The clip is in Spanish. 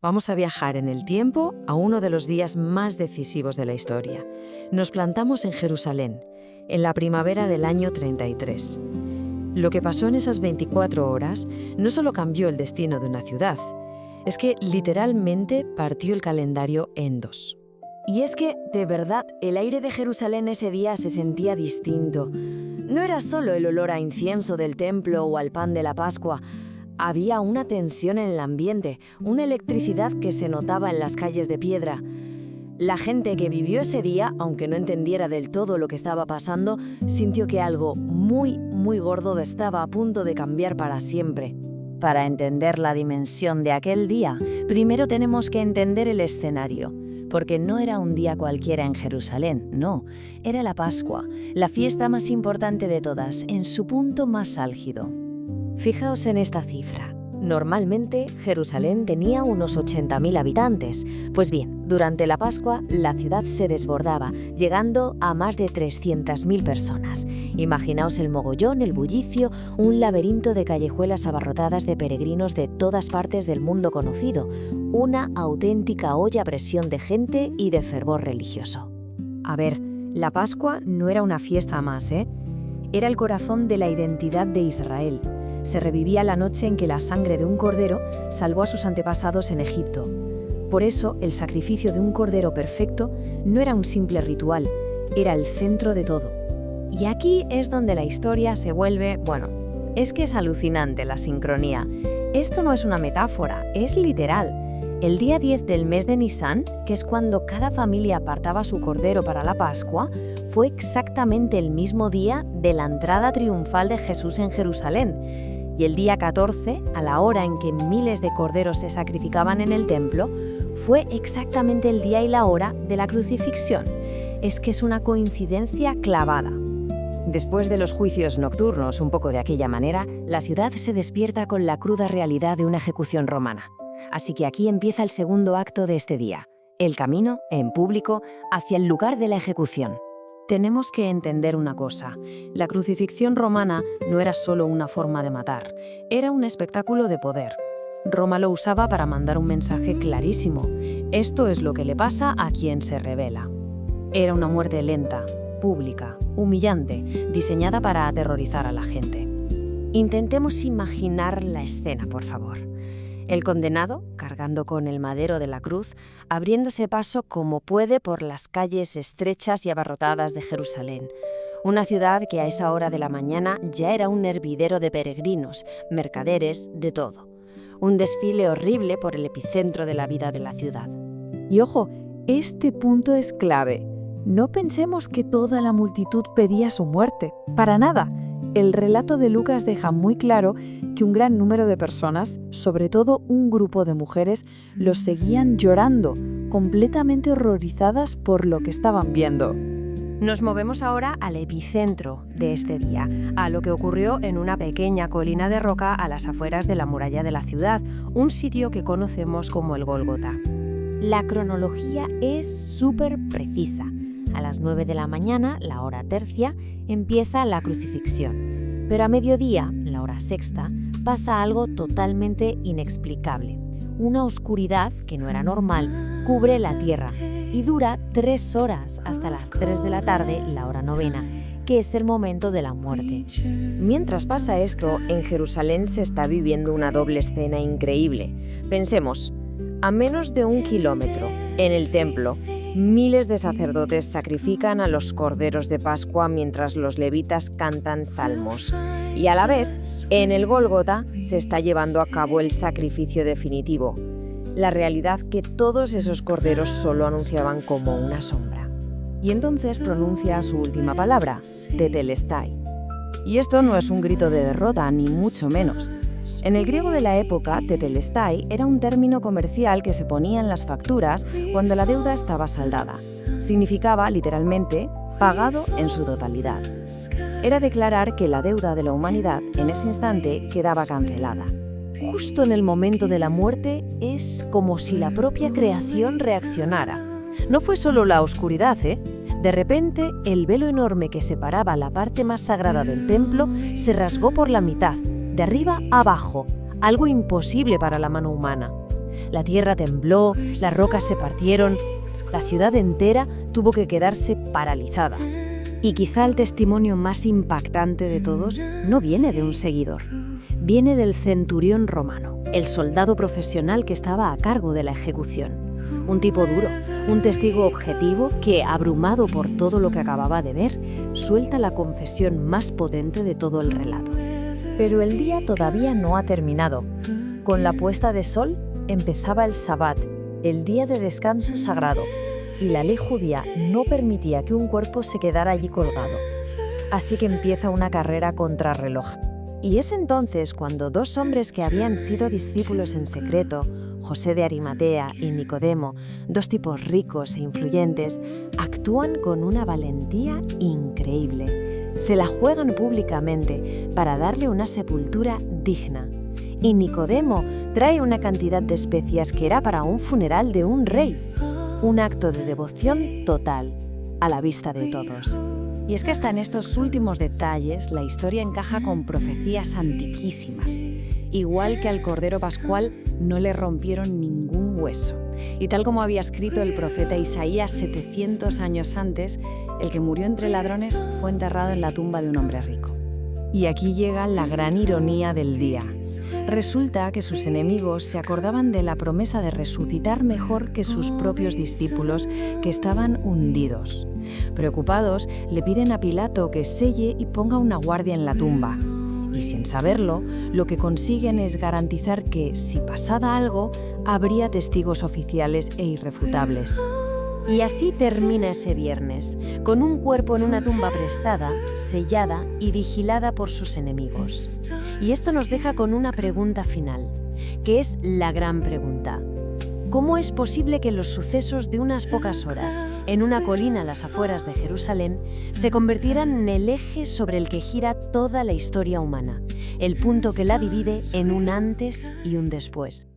Vamos a viajar en el tiempo a uno de los días más decisivos de la historia. Nos plantamos en Jerusalén, en la primavera del año 33. Lo que pasó en esas 24 horas no solo cambió el destino de una ciudad, es que literalmente partió el calendario en dos. Y es que, de verdad, el aire de Jerusalén ese día se sentía distinto. No era solo el olor a incienso del templo o al pan de la Pascua. Había una tensión en el ambiente, una electricidad que se notaba en las calles de piedra. La gente que vivió ese día, aunque no entendiera del todo lo que estaba pasando, sintió que algo muy gordo estaba a punto de cambiar para siempre. Para entender la dimensión de aquel día, primero tenemos que entender el escenario, porque no era un día cualquiera en Jerusalén, no, era la Pascua, la fiesta más importante de todas, en su punto más álgido. Fijaos en esta cifra. Normalmente, Jerusalén tenía unos 80.000 habitantes. Pues bien, durante la Pascua, la ciudad se desbordaba, llegando a más de 300.000 personas. Imaginaos el mogollón, el bullicio, un laberinto de callejuelas abarrotadas de peregrinos de todas partes del mundo conocido. Una auténtica olla a presión de gente y de fervor religioso. A ver, la Pascua no era una fiesta más, ¿eh? Era el corazón de la identidad de Israel. Se revivía la noche en que la sangre de un cordero salvó a sus antepasados en Egipto. Por eso, el sacrificio de un cordero perfecto no era un simple ritual, era el centro de todo. Y aquí es donde la historia se vuelve, es que es alucinante la sincronía. Esto no es una metáfora, es literal. El día 10 del mes de Nisán, que es cuando cada familia apartaba su cordero para la Pascua, fue exactamente el mismo día de la entrada triunfal de Jesús en Jerusalén. Y el día 14, a la hora en que miles de corderos se sacrificaban en el templo, fue exactamente el día y la hora de la crucifixión. Es que es una coincidencia clavada. Después de los juicios nocturnos, un poco de aquella manera, la ciudad se despierta con la cruda realidad de una ejecución romana. Así que aquí empieza el segundo acto de este día, el camino, en público, hacia el lugar de la ejecución. Tenemos que entender una cosa. La crucifixión romana no era solo una forma de matar, era un espectáculo de poder. Roma lo usaba para mandar un mensaje clarísimo. Esto es lo que le pasa a quien se rebela. Era una muerte lenta, pública, humillante, diseñada para aterrorizar a la gente. Intentemos imaginar la escena, por favor. El condenado, cargando con el madero de la cruz, abriéndose paso como puede por las calles estrechas y abarrotadas de Jerusalén. Una ciudad que a esa hora de la mañana ya era un hervidero de peregrinos, mercaderes, de todo. Un desfile horrible por el epicentro de la vida de la ciudad. Y ojo, este punto es clave. No pensemos que toda la multitud pedía su muerte. Para nada. El relato de Lucas deja muy claro que un gran número de personas, sobre todo un grupo de mujeres, los seguían llorando, completamente horrorizadas por lo que estaban viendo. Nos movemos ahora al epicentro de este día, a lo que ocurrió en una pequeña colina de roca a las afueras de la muralla de la ciudad, un sitio que conocemos como el Gólgota. La cronología es súper precisa. A las 9 de la mañana, la hora tercia, empieza la crucifixión. Pero a mediodía, la hora sexta, pasa algo totalmente inexplicable. Una oscuridad, que no era normal, cubre la tierra y dura 3 horas hasta las 3 de la tarde, la hora novena, que es el momento de la muerte. Mientras pasa esto, en Jerusalén se está viviendo una doble escena increíble. Pensemos, a menos de 1 kilómetro, en el templo, miles de sacerdotes sacrifican a los corderos de Pascua mientras los levitas cantan salmos. Y a la vez, en el Gólgota se está llevando a cabo el sacrificio definitivo. La realidad que todos esos corderos solo anunciaban como una sombra. Y entonces pronuncia su última palabra, tetelestai. Y esto no es un grito de derrota, ni mucho menos. En el griego de la época, tetelestai era un término comercial que se ponía en las facturas cuando la deuda estaba saldada. Significaba, literalmente, pagado en su totalidad. Era declarar que la deuda de la humanidad en ese instante quedaba cancelada. Justo en el momento de la muerte es como si la propia creación reaccionara. No fue solo la oscuridad, De repente, el velo enorme que separaba la parte más sagrada del templo se rasgó por la mitad, de arriba a abajo, algo imposible para la mano humana. La tierra tembló, las rocas se partieron, la ciudad entera tuvo que quedarse paralizada. Y quizá el testimonio más impactante de todos no viene de un seguidor, viene del centurión romano, el soldado profesional que estaba a cargo de la ejecución. Un tipo duro, un testigo objetivo que, abrumado por todo lo que acababa de ver, suelta la confesión más potente de todo el relato. Pero el día todavía no ha terminado. Con la puesta de sol empezaba el Sabbat, el día de descanso sagrado, y la ley judía no permitía que un cuerpo se quedara allí colgado. Así que empieza una carrera contrarreloj. Y es entonces cuando dos hombres que habían sido discípulos en secreto, José de Arimatea y Nicodemo, dos tipos ricos e influyentes, actúan con una valentía increíble. Se la juegan públicamente para darle una sepultura digna. Y Nicodemo trae una cantidad de especias que era para un funeral de un rey. Un acto de devoción total, a la vista de todos. Y es que hasta en estos últimos detalles la historia encaja con profecías antiquísimas. Igual que al Cordero Pascual no le rompieron ningún hueso. Y tal como había escrito el profeta Isaías 700 años antes, el que murió entre ladrones fue enterrado en la tumba de un hombre rico. Y aquí llega la gran ironía del día. Resulta que sus enemigos se acordaban de la promesa de resucitar mejor que sus propios discípulos, que estaban hundidos. Preocupados, le piden a Pilato que selle y ponga una guardia en la tumba. Y sin saberlo, lo que consiguen es garantizar que, si pasara algo, habría testigos oficiales e irrefutables. Y así termina ese viernes, con un cuerpo en una tumba prestada, sellada y vigilada por sus enemigos. Y esto nos deja con una pregunta final, que es la gran pregunta. ¿Cómo es posible que los sucesos de unas pocas horas, en una colina a las afueras de Jerusalén, se convirtieran en el eje sobre el que gira toda la historia humana, el punto que la divide en un antes y un después?